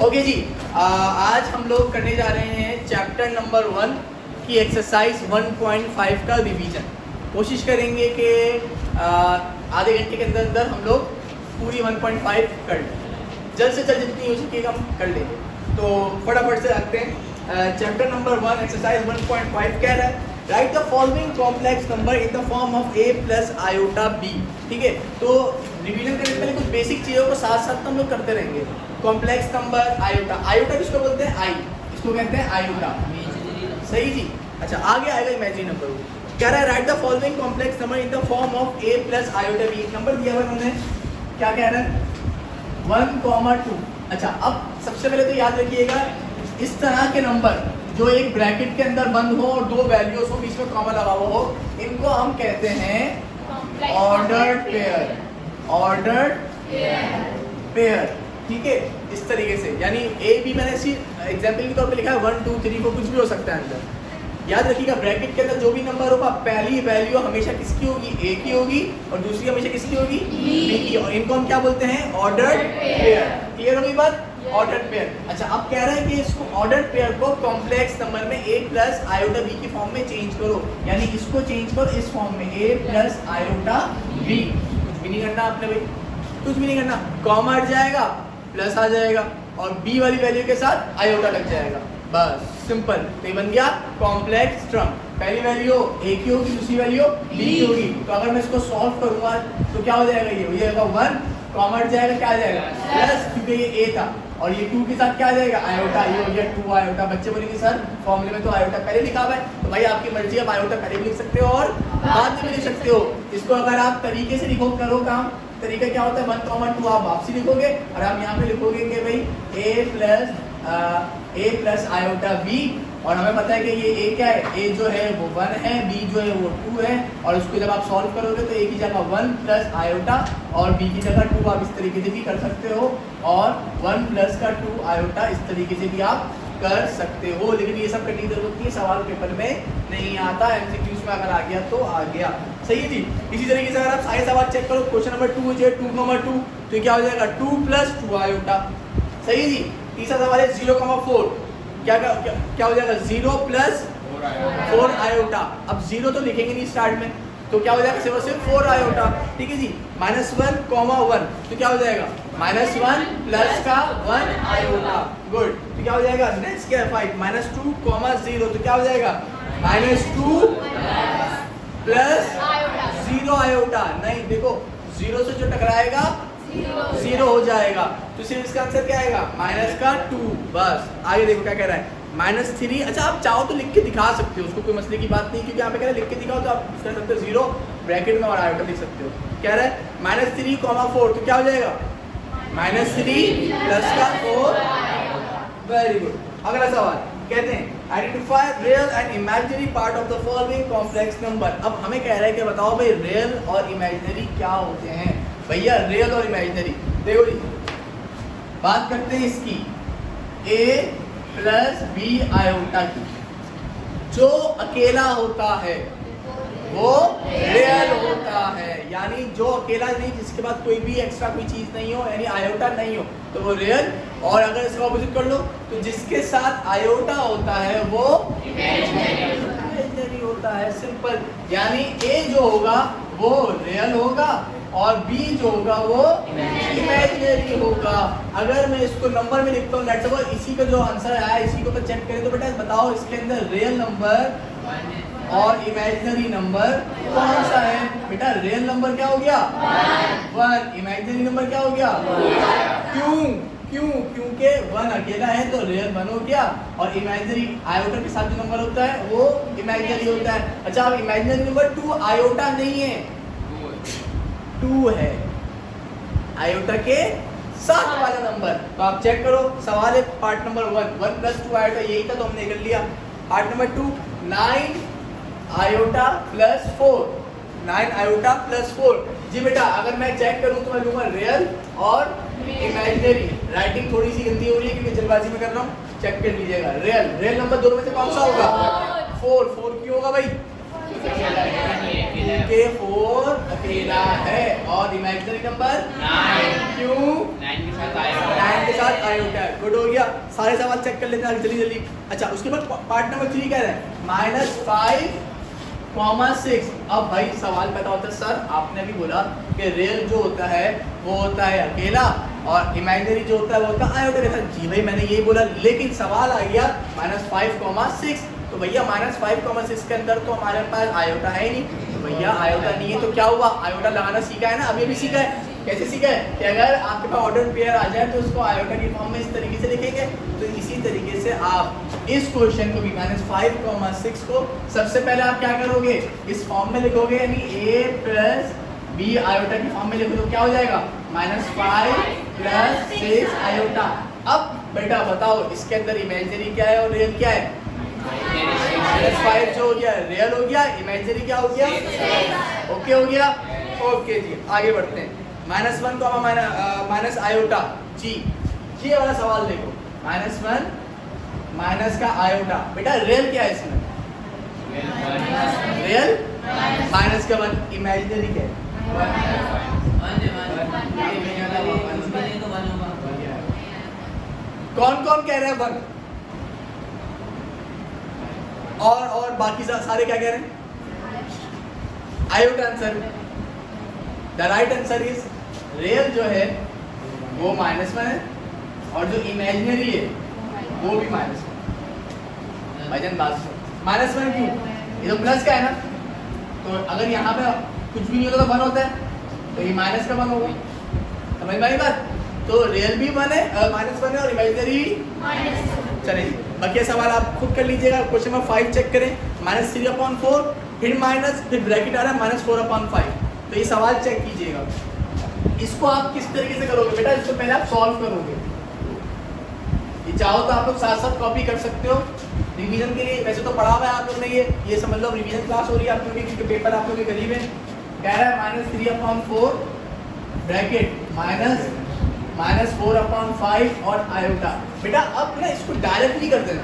Okay जी, आज हम लोग करने जा रहे हैं चैप्टर नंबर 1 की एक्सरसाइज 1.5 का रिवीजन। कोशिश करेंगे कि आधे घंटे के अंदर अंदर हम लोग पूरी 1.5 कर लें। जल्द से जल्द जितनी हो सके हम कर लेंगे। तो फटाफट से रखते हैं। चैप्टर नंबर 1 एक्सरसाइज 1.5 कह रहा है right the following complex number in the form of a plus iota b। ठीक है, तो रिवीजन करने से पहले कुछ बेसिक चीज़ों को साथ साथ हम लोग करते रहेंगे। कॉम्प्लेक्स नंबर आयोटा, आयोटा किसको बोलते हैं? आई, इसको कहते हैं आयोटा। सही जी। अच्छा, आगे आएगा इमेजिनरी नंबर। कह रहा है right the following complex number in the form of a plus iota b। Number दिया हुआ उन्होंने, क्या कह रहा है? 1, 2। अच्छा, अब सबसे पहले तो याद रखिएगा इस तरह के नंबर जो एक ब्रैकेट के अंदर बंद हो और दो वैल्यूज हो, बीच में कॉमा लगा हुआ हो, इनको हम कहते हैं ऑर्डर्ड पेयर। ऑर्डर्ड पेयर, ठीक है, इस तरीके से। यानी ए बी मैंने ऐसी एग्जांपल के तौर पे लिखा है 1, 2, 3, 4 कुछ भी हो सकता है अंदर। याद रखिएगा ब्रैकेट के अंदर जो भी नंबर होगा पहली वैल्यू हमेशा किसकी होगी? ए की होगी, और दूसरी हमेशा किसकी होगी? बी की। और इनको हम क्या बोलते हैं? Ordered pair. क्लियर होगी बात? Ordered pair. अच्छा, अब कह रहा है कि इसको ऑर्डर्ड पेयर को कॉम्प्लेक्स नंबर में a प्लस आयोटा b की फॉर्म में चेंज करो। यानी इसको चेंज करो इस फॉर्म में a प्लस आयोटा b। कुछ भी नहीं करना आपने भाई, कुछ भी नहीं करना। कॉमा हट जाएगा, प्लस आ जाएगा, और b वाली वैल्यू के साथ आयोटा लग जाएगा। बस सिंपल। तो ये बन गया कॉम्प्लेक्स टर्म। पहली वैल्यू a की होगी, दूसरी वैल्यू b की होगी। तो अगर मैं इसको सॉल्व करूंगा तो क्या हो जाएगा? ये हो जाएगा 1, कॉमा हट जाएगा, क्या आ जाएगा? प्लस, क्योंकि ये a था, और ये 2 के साथ क्या आ जाएगा? आयोटा। ये हो गया 2 आयोटा। बच्चे बोलेंगे सर फॉर्मूले में तो आयोटा पहले लिखा हुआ है। तो भाई आपकी मर्जी, आप आयोटा पहले भी लिख सकते हो और बाद में भी लिख सकते हो। इसको अगर आप तरीके से लिखो, करो काम। तरीका क्या होता है? 1, 2 आप वापसी लिखोगे और आप यहाँ पे लिखोगे कि भाई a प्लस आयोटा b। और हमें पता है कि ये a क्या है? a जो है वो 1 है, b जो है वो 2 है, और उसको जब आप सॉल्व करोगे तो a की जगह 1 प्लस आयोटा और b की जगह 2 आप इस तरीके से भी कर सकते हो, और 1 प्लस का 2 आयोटा इस तरीके से भी आप कर सकते हो। लेकिन ये सब करने की जरूरत नहीं है, सवाल पेपर में नहीं आता। एमसीक्यूज में अगर आ गया तो आ गया। सही है जी। इसी तरीके से अगर आप सारे सवाल चेक करो, क्वेश्चन नंबर 2 है 2, तो क्या हो जाएगा? 2 प्लस 2 आयोटा। सही है जी। तीसरा सवाल है 0,4, क्या हो जाएगा? 0 प्लस 4 आयोटा। अब 0 तो लिखेंगे नहीं स्टार्ट में, तो क्या हो जाएगा? सिर्फ 4 आयोटा। ठीक है जी। -1, 1, तो क्या हो जाएगा? -1 प्लस का 1 आयोटा। गुड। तो क्या हो जाएगा? नेक्स्ट क्या है? 5, -2, 0, तो क्या हो जाएगा? -2 प्लस 0 आयोटा। नहीं, देखो 0 से जो टकराएगा 0 हो जाएगा, तो सिर्फ इसका आंसर क्या आएगा? माइनस का 2। बस आगे देखो क्या कह रहा है? -3। अच्छा, आप चाहो तो लिख के दिखा सकते हो, उसको कोई मसले की बात नहीं, क्योंकि यहाँ पे कह रहा है लिख के दिखाओ, तो आप कर सकते हो 0 ब्रैकेट में और आयोटा लिख सकते हो। कह रहा है -3, 4, तो क्या हो जाएगा? -3 प्लस का 4। Very good. अगला सवाल कहते हैं identify real and imaginary part of the following complex number. अब हमें कह रहा है कि बताओ भाई रियल और इमेजिनरी क्या होते हैं। भैया रियल और इमेजिनरी देखो जी, बात करते हैं इसकी a प्लस b आयोटा की। जो अकेला होता है वो रियल होता है, यानी जो अकेला नहीं, जिसके बाद कोई भी एक्स्ट्रा कोई चीज नहीं हो, यानी आयोटा नहीं हो, तो वो रियल। और अगर इसका ऑपोजिट कर लो तो जिसके साथ आयोटा होता है वो इमेजिनरी होता है। सिंपल। यानी a जो होगा वो रियल होगा और b जो होगा वो इमेजिनरी होगा। अगर मैं इसको नंबर में लिखता हूँ, लेट्स सपोज इसी का जो आंसर आया इसी को तो चेक करें, तो बेटा बताओ इसके अंदर रियल नंबर और इमेजिनरी नंबर कौन सा है? बेटा रियल नंबर क्या हो गया? 1। इमेजिनरी नंबर क्या हो गया? क्योंकि 1 अकेला है तो रियल 1 हो गया, और इमेजिनरी आयोटा के साथ जो नंबर होता है वो इमेजिनरी होता है। अच्छा, अब इमेजिनरी नंबर 2 आयोटा नहीं है, 2 है आयोटा के साथ वाला नंबर। तो आप चेक करो, सवाल है पार्ट नंबर 1 प्लस 2 आयोटा, यही था तो हमने कर लिया। Part number 2, 9 iota plus 4, 9 iota plus 4। जी बेटा, अगर मैं चेक करूं तो मैं लूंगा रियल और इमेजिनरी। राइटिंग थोड़ी सी गंदी हो रही है क्योंकि जल्दबाजी में कर रहा हूँ, चेक कर लीजिएगा। रियल नंबर दोनों में से कौन सा होगा? 4 क्यों होगा भाई? क्योंकि 4 अकेला है। और इमेजिनरी नंबर 9 क्यों? टाइम के साथ आयोटा है। गुड हो गया। सारे सवाल चेक कर लेते हैं जल्दी जल्दी। अच्छा, उसके बाद पार्ट नंबर 3 कह रहे हैं -5,6। अब भाई सवाल पैदा होता है, सर आपने भी बोला कि रियल जो होता है वो होता है अकेला और इमेजिनरी जो होता है वो होता है आयोटा के साथ। जी भाई मैंने यही बोला, लेकिन सवाल आ गया -5,6। तो भैया -5,6 के अंदर तो हमारे पास आयोटा है ही नहीं, तो भैया आयोटा नहीं है तो क्या हुआ, आयोटा लगाना सीखा है ना, अभी भी सीखा है। कैसे सीखा है कि अगर आपके पास ऑर्डर पेयर आ जाए तो उसको आयोटा की फॉर्म में इस तरीके से लिखेंगे। तो इसी तरीके से आप इस क्वेश्चन को भी -5,6 को सबसे पहले आप क्या करोगे, इस फॉर्म में लिखोगे, यानी a + b आयोटा की फॉर्म में लिखो तो क्या हो जाएगा -5 + 6 आयोटा। अब बेटा बताओ इसके अंदर इमेजिनरी क्या है और रियल क्या है। -5 जो हो गया रियल हो गया, इमेजिनरी क्या हो गया, ओके हो गया। ओके जी आगे बढ़ते हैं। -1 को माइनस आयोटा जी, ये वाला सवाल देखो, -1 माइनस का आयोटा। बेटा रियल क्या है इसमें, रियल माइनस का 1, इमेजिनरी क्या है कौन कौन कह रहे हैं 1 और बाकी सारे क्या कह रहे हैं iota answer. The right answer is real जो है वो -1 है और जो इमेजिनरी है वो भी -1। भाईजान बात -1 क्यों, ये तो प्लस का है ना, तो अगर यहाँ पे कुछ भी नहीं होता तो 1 होता है, तो ये माइनस का 1 होगा। समझ में आई बात। तो रियल भी 1 है, -1 है और इमेजिनरी चलिए बाकी सवाल आप खुद कर लीजिएगा। क्वेश्चन नंबर 5 चेक करें, -3/4 फिर माइनस फिर ब्रैकेट आ रहा है -4/5। तो ये सवाल चेक कीजिएगा। इसको आप किस तरीके से करोगे बेटा, इसको पहले आप सॉल्व करोगे। ये चाहो तो आप लोग साथ साथ कॉपी कर सकते हो रिवीजन के लिए, वैसे तो पढ़ा हुआ है आप लोग ने, ये समझ लो रिवीजन क्लास हो रही है आप लोगों की, क्योंकि पेपर आप लोगों के करीब है। कह रहा है -3/4 ब्रैकेट -4/5 और आयोटा। बेटा अब ना इसको डायरेक्ट नहीं कर देना,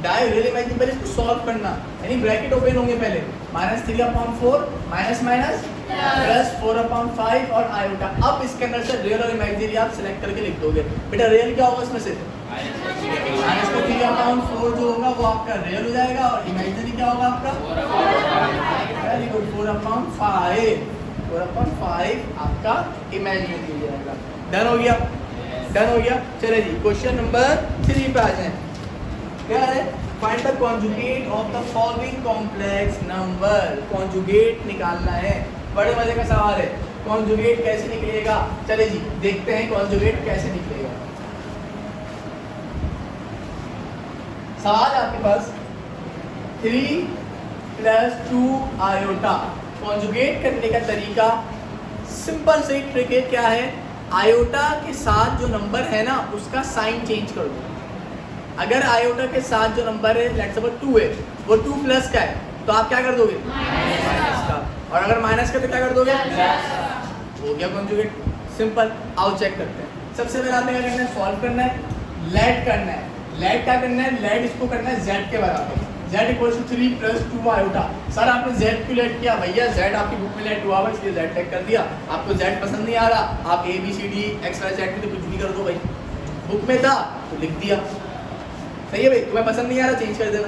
डायरेक्ट रियल इमेजिन पहले इसको सॉल्व करना, यानी ब्रैकेट ओपन होंगे पहले, -3/4 माइनस +4/5 और आयोटा। अब इसके अंदर से रियल और इमेजिनरी आप सिलेक्ट करके लिख दोगे। बेटा रियल क्या होगा इसमें से, -3/4 जो होगा वो आपका रियल हो जाएगा और इमेजिनरी क्या होगा आपका, वेरी गुड, 4/5 आपका इमेजिनरी हो जाएगा। डन हो गया, डन हो गया। चलिए जी क्वेश्चन नंबर 3 पे आ जाए। क्या है, find the conjugate of the following complex number. Conjugate निकालना है, बड़े मजे का सवाल है। कॉन्जुगेट कैसे निकलेगा, चले जी देखते हैं कॉन्जुगेट कैसे निकलेगा। सवाल आपके पास 3 + 2 आयोटा। कॉन्जुगेट करने का तरीका सिंपल से ट्रिक है, क्या है, आयोटा के साथ जो नंबर है ना उसका साइन चेंज कर दो। अगर आयोटा के साथ जो नंबर है लेट्स सपोज 2 है, वो 2 प्लस का है तो आप क्या कर दोगे, माइनस का, और अगर माइनस का तो क्या कर दोगे, हो गया कॉन्जुगेट। सिंपल, आओ चेक करते हैं। सबसे पहले आपने क्या करना है, सॉल्व करना है, लेट करना है। लेट क्या करना है, लेट इसको करना है z के बराबर, z = 3 + 2 आयोटा। सर आपने z क्यों लेट किया, भैया z आपकी बुक में लेट हुआ, इसलिए z लेट कर दिया। आपको z पसंद नहीं आ रहा, आप ABCD XYZ में तो कुछ भी कर दो भाई, बुक में था तो लिख दिया, सही है भाई। तुम्हें पसंद नहीं आ रहा चेंज कर देना।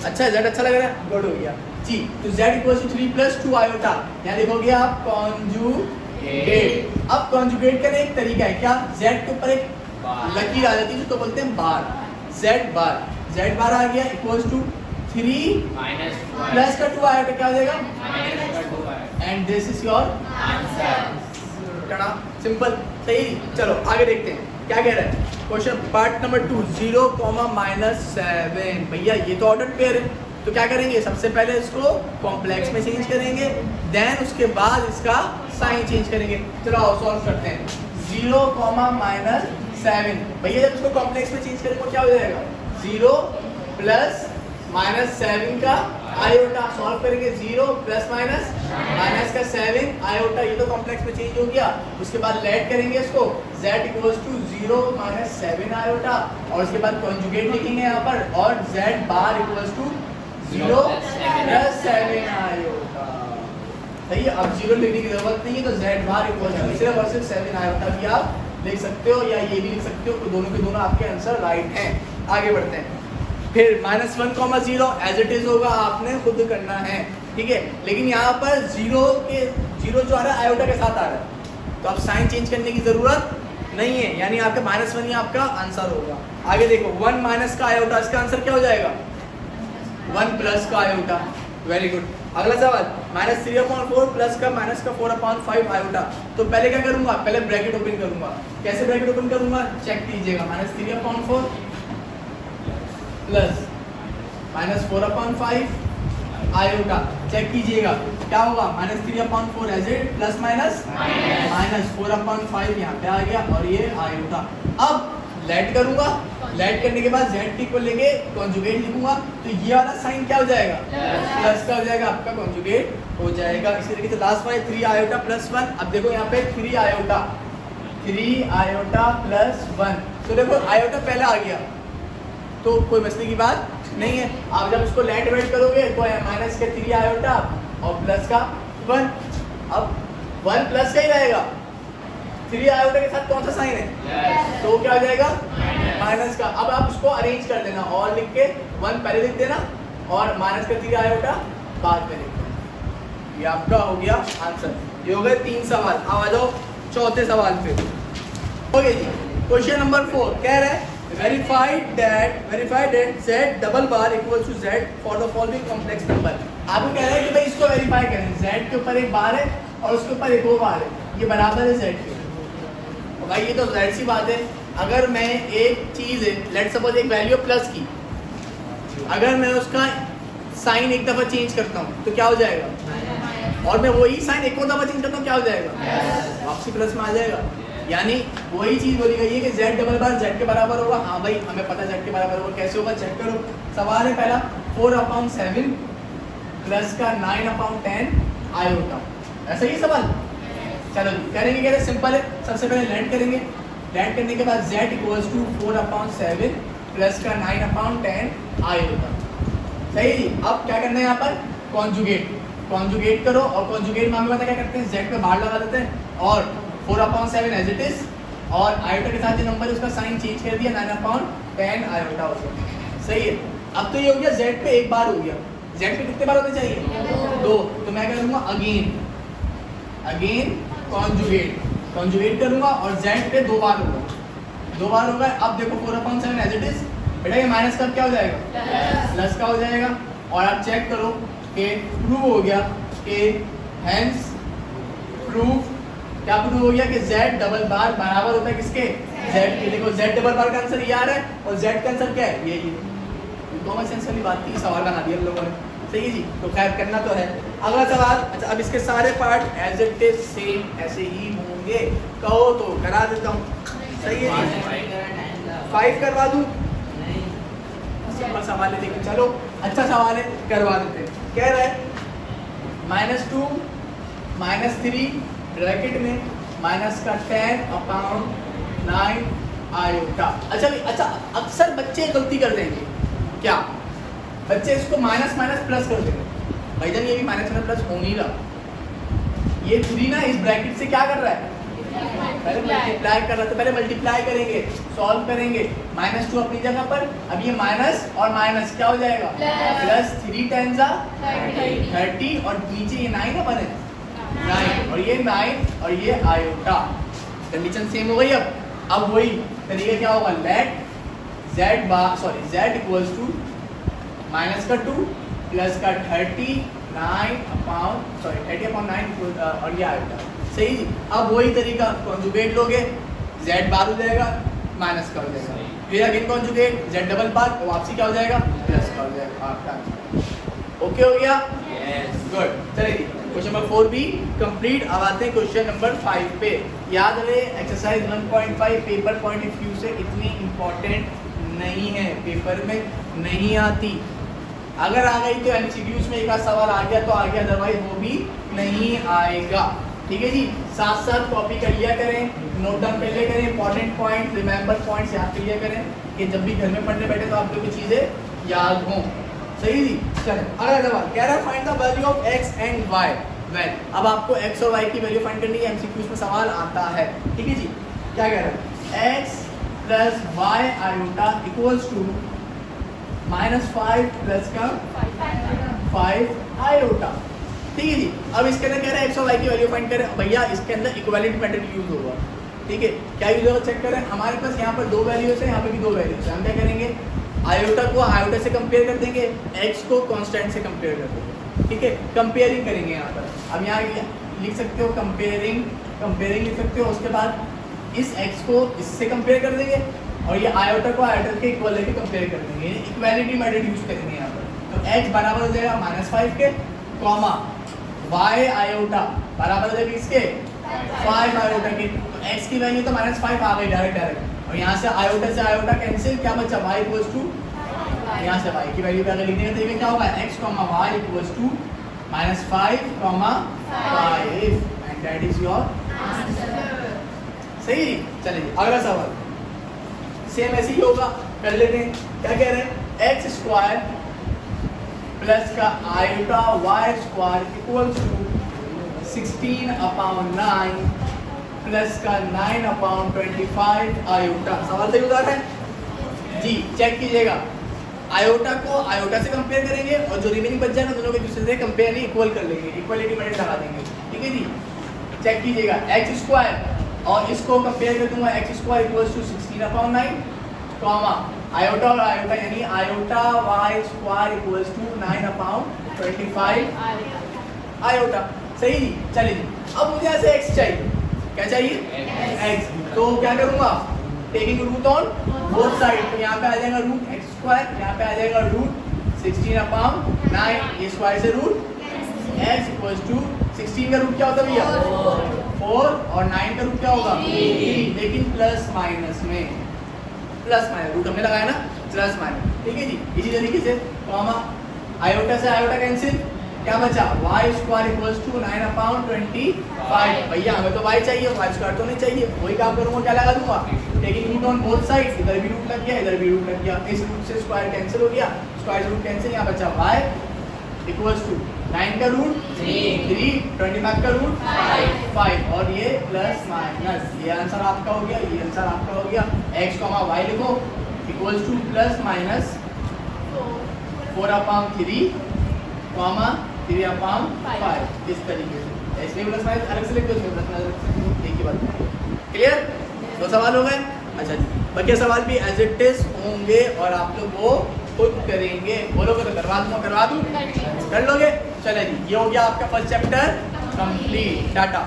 अच्छा z अच्छा लग रहा है, गुड हो गया जी। तो z = 3 + 2 आयोटा, यहाँ देखोगे आप कॉन्जुगेट। अब कॉन्जुगेट करने एक तरीका है, क्या, z के ऊपर एक लकीर आ जाती है जिसको बोलते हैं बार, z बार आ गया = 3 प्लस का 2 आयोटा, क्या हो जाएगा, and this is your answer. Simple, सही। चलो आगे देखते हैं क्या कह रहा है क्वेश्चन। Part number 2 0, -7। भैया ये तो ऑर्डर पेयर है, तो क्या करेंगे, सबसे पहले इसको कॉम्प्लेक्स में चेंज करेंगे, देन उसके बाद इसका साइन चेंज करेंगे। चलो आओ सॉल्व करते हैं। 0, -7। भैया जब इसको कॉम्प्लेक्स में चेंज करेंगे क्या हो जाएगा, 0 + -7 का आयोटा। सॉल्व करेंगे 0 + माइनस का 7 आयोटा, ये तो कॉम्प्लेक्स में चेंज हो गया। उसके बाद लेट करेंगे इसको, z = 0 - 7 आयोटा, और उसके बाद कॉन्जुगेट लिखेंगे यहाँ पर, और z बार = 0 + 7 आयोटा। सही है। अब 0 लिखने की जरूरत नहीं है, तो z बार इक्वल टू सिर्फ और सिर्फ 7 आयोटा भी आप लिख सकते हो या ये भी लिख सकते हो, तो दोनों के दोनों आपके आंसर राइट हैं। आगे बढ़ते हैं। फिर -1,0 एज इट इज होगा, आपने खुद करना है, ठीक है। लेकिन यहाँ पर 0 जो आ रहा है आयोटा के साथ आ रहा है, तो आप साइन चेंज करने की जरूरत नहीं है, यानी आपका -1 ही आपका आंसर होगा। आगे देखो 1 माइनस का आयोटा, इसका आंसर क्या हो जाएगा? 1 प्लस का आयोटा। Very good. अगला सवाल -3/4 प्लस का -4/5 आयोटा। तो पहले क्या करूंगा? पहले ब्रैकेट ओपन करूंगा। कैसे ब्रैकेट ओपन करूंगा? चेक कीजिएगा। -3/4 प्लस -4/5 आयोटा, चेक कीजिएगा क्या होगा? -3/4 एज इट प्लस माइनस -4/5 यहाँ पे आ गया और ये आयोटा। अब लेट करूंगा, लेट करने के बाद z को लेके कॉन्जुगेट लिखूंगा, तो ये वाला साइन क्या हो जाएगा? प्लस का हो जाएगा, आपका कॉन्जुगेट हो जाएगा। इसी तरीके से लास्ट वाला 3 आयोटा प्लस 1। अब देखो यहाँ पे 3 आयोटा प्लस 1, तो देखो आयोटा पहले आ गया, तो कोई मसले की बात नहीं है। आप जब इसको लेट वेट करोगे तो माइनस के 3 आयोटा और प्लस का 1। अब 1 प्लस का ही रहेगा, 3 आयोटा के साथ कौन सा साइन है? तो क्या हो जाएगा? माइनस का। अब आप उसको अरेंज कर देना, और लिख के 1 पहले लिख देना और माइनस का 3 आयोटा बाद में लिख देना। ये आपका हो गया आंसर। ये हो गए 3 सवाल। अब आ जाओ चौथे सवाल पे। ओके जी, क्वेश्चन नंबर 4 कह रहा है verified that z double bar equal to z for the following complex number. आपको कह रहा है कि भाई इसको वेरीफाई करें, z के ऊपर एक बार है और उसके ऊपर एक और बार है, ये बराबर है z के। और भाई ये तो जाहिर सी बात है, अगर मैं एक चीज़ है, लेट्स सपोज एक वैल्यू प्लस की, अगर मैं उसका साइन एक दफ़ा चेंज करता हूँ तो क्या हो जाएगा? और मैं वही साइन एक और दफ़ा चेंज करता हूँ, क्या हो जाएगा? वापसी प्लस में आ जाएगा। यानी वही चीज़ बोली गई है कि z डबल बार z के बराबर होगा। हाँ भाई हमें पता है z के बराबर होगा, कैसे होगा चेक करो। सवाल है पहला 4/7 प्लस का 9/10 आयोटा, ऐसा ही सवाल। चलो करेंगे कैसे? सिंपल है, सबसे पहले लेट करेंगे, लेट करने के बाद z इक्वल्स टू 4/7 प्लस का 9/10 आयोटा। सही जी। अब क्या करना है यहाँ पर? कॉन्जुगेट करो, और कॉन्जुगेट में हमें पता क्या करते हैं? z पे बाहर लगा देते हैं और 4/7 एज इट इज, और आयोटा के साथ जो नंबर है उसका साइन चेंज कर दिया, 9/10 आयोटा हो गया। सही है। अब तो ये हो गया z पे एक बार हो गया, z पे कितने बार होने चाहिए? 2। तो मैं करूँगा अगेन कॉन्जुगेट करूँगा और z पे 2 बार होगा। अब देखो 4/7 एज इट इज, बेटा ये माइनस का क्या हो जाएगा? प्लस का हो जाएगा। और आप चेक करो कि प्रूव हो गया कि हेंस प्रूफ क्या प्रूव हो गया कि z डबल बार बराबर होता है किसके? z के। देखो z डबल बार का आंसर ये आ रहा है और z का आंसर क्या है? ये कॉमन सेंस वाली बात थी, सवाल बना दिया हम लोगों ने। सही है जी। तो खैर करना तो है। अगला सवाल। अच्छा, अब इसके सारे part as it is same ऐसे ही होंगे, कहो तो करा देता हूँ। सही है जी। 5 करवा दूँ? सिंपल सवाल है, लेकिन चलो अच्छा सवाल है, करवा देते हैं। कह रहा है -2 -3 ब्रैकेट में माइनस का 10/9 आयोटा। अच्छा अक्सर बच्चे गलती कर देंगे, क्या बच्चे इसको माइनस प्लस कर देंगे। भाई जान ये भी माइनस प्लस हो नहीं रहा, ये 3 ना इस ब्रैकेट से क्या कर रहा है? पहले मल्टीप्लाई कर रहा है, तो पहले मल्टीप्लाई करेंगे, सॉल्व करेंगे। -2 अपनी जगह पर, अब ये माइनस और माइनस क्या हो जाएगा? प्लस 3 10 30 और नीचे ये 9 है बने 9 और ये 9 और ये आयोटा। कंडीशन सेम हो गई। अब वही तरीका क्या होगा? Let z equals to -2 plus का 30/9 और ये आयोटा। सही जी। अब वही तरीका कॉन्जुगेट लोगे, z बार हो जाएगा, माइनस का हो जाएगा, फिर अगेन कॉन्जुगेट z डबल बार, तो वापसी क्या हो जाएगा? प्लस का हो जाएगा आपका। ओके हो गया? गुड। चलिए क्वेश्चन नंबर 4 भी कंप्लीट। अब आते हैं क्वेश्चन नंबर 5 पे। याद रहे exercise 1.5 paper point of view से इतनी इम्पोर्टेंट नहीं है, पेपर में नहीं आती। अगर आ गई तो एमसीक्यूज में एक आध सवाल आ गया तो आ गया, अदरवाइज वो भी नहीं आएगा। ठीक है जी। साथ साथ कॉपी कर लिया करें, नोट डाउन कर लिया करें, इंपॉर्टेंट पॉइंट रिमेंबर पॉइंट्स याद कर लिया करें कि जब भी घर में पढ़ने बैठे तो आपको कुछ चीज़ें याद हों। सही जी। चलो अगला सवाल कह रहा है find the value of x and y when। अब आपको x और y की वैल्यू फाइंड करनी है, एमसीक्यूज में सवाल आता है, ठीक है जी। क्या कह रहा है, x plus Y iota equals to -5 plus का 5 आयोटा, ठीक है जी। अब इसके अंदर कह रहे हैं x और y की वैल्यू फाइंड करें, भैया इसके अंदर इक्वालिटी मेथड यूज होगा, ठीक है। क्या यूज होगा चेक करें, हमारे पास यहाँ पर 2 वैल्यूज है, यहाँ पे भी 2 वैल्यूज है। हम क्या करेंगे, आयोटा को आयोटा से कंपेयर कर देंगे, x को कांस्टेंट से कंपेयर कर देंगे, ठीक है। कंपेयरिंग करेंगे यहाँ पर, अब यहाँ लिख सकते हो कंपेयरिंग लिख सकते हो। उसके बाद इस x को इससे कंपेयर कर देंगे और ये आयोटा को आयोटा के इक्वलिटी कंपेयर कर देंगे, इक्वालिटी मेथड यूज करेंगे यहाँ पर। तो x बराबर हो जाएगा -5 के, कॉमा y आयोटा बराबर हो जाएगा इसके 5 आयोटा के। तो x की वैल्यू तो -5 आ गई डायरेक्ट, और यहाँ से आयोटा कैंसिल, क्या बचा y इक्वल्स टू, यहाँ से y की वैल्यू अगर लिखने का तरीका क्या होगा, x, y equals to -5, 5 and that is your answer. सही, चलिए अगला सवाल सेम ऐसे ही होगा, कर लेते हैं। क्या कह रहे हैं, x स्क्वायर प्लस का iota y square equals to 16/9 plus का 9/25 आयोटा। सवाल सही उतार है जी, चेक कीजिएगा। आयोटा को आयोटा से कंपेयर करेंगे और जो रिमेनिंग बच जाएगा दोनों के दूसरे से कंपेयर नहीं, इक्वल कर लेंगे, इक्वलिटी मेथड लगा देंगे, ठीक है जी। चेक कीजिएगा, एक्स स्क्वायर और इसको कंपेयर कर दूंगा, x square equals to 16/9, comma iota और आयोटा यानी iota Y square equals to 9/25 iota. सही जी, चलिए अब मुझे ऐसे x चाहिए, क्या चाहिए x, तो क्या करूंगा, taking root on both side, तो यहाँ पे आ जाएगा रूट x स्क्वायर, यहाँ पे आ जाएगा रूट 16/9, ये स्क्वायर से रूट x इक्वल्स टू 16 का रूट क्या होता है भैया 4 और 9 का रूट क्या होगा 3, लेकिन प्लस माइनस में, प्लस माइनस रूट हमने लगाया ना, प्लस माइनस, ठीक है जी। इसी तरीके से कॉमा आयोटा से आयोटा कैंसिल, क्या बचा y स्क्वायर इक्वल्स टू 9/25। भैया हमें तो y चाहिए, y स्क्वायर तो नहीं चाहिए, वही काम करूंगा, क्या लगा दूंगा, taking root on both side, इधर भी रूट लग गया, इधर भी रूट लग गया, इस रूट से स्क्वायर कैंसिल हो गया, स्क्वायर से रूट कैंसिल, यहाँ बचा y इक्वल्स टू 9 का रूट 3, 25 का रूट 5 और ये प्लस माइनस, ये आंसर आपका हो गया, ये आंसर आपका हो गया। x, y लिखो इक्वल्स टू प्लस माइनस 4/3, 3/5, इस तरीके से। इसलिए प्लस माइनस अलग से लिख दो, इसमें प्लस माइनस एक ही बात। क्लियर, 2 सवाल हो गए। अच्छा जी, बाकी सवाल भी एज इट इज होंगे और आप लोग वो खुद करेंगे, बोलोगे तो करवा दूँ, कर लोगे। चले जी, ये हो गया आपका फर्स्ट चैप्टर कंप्लीट, टाटा।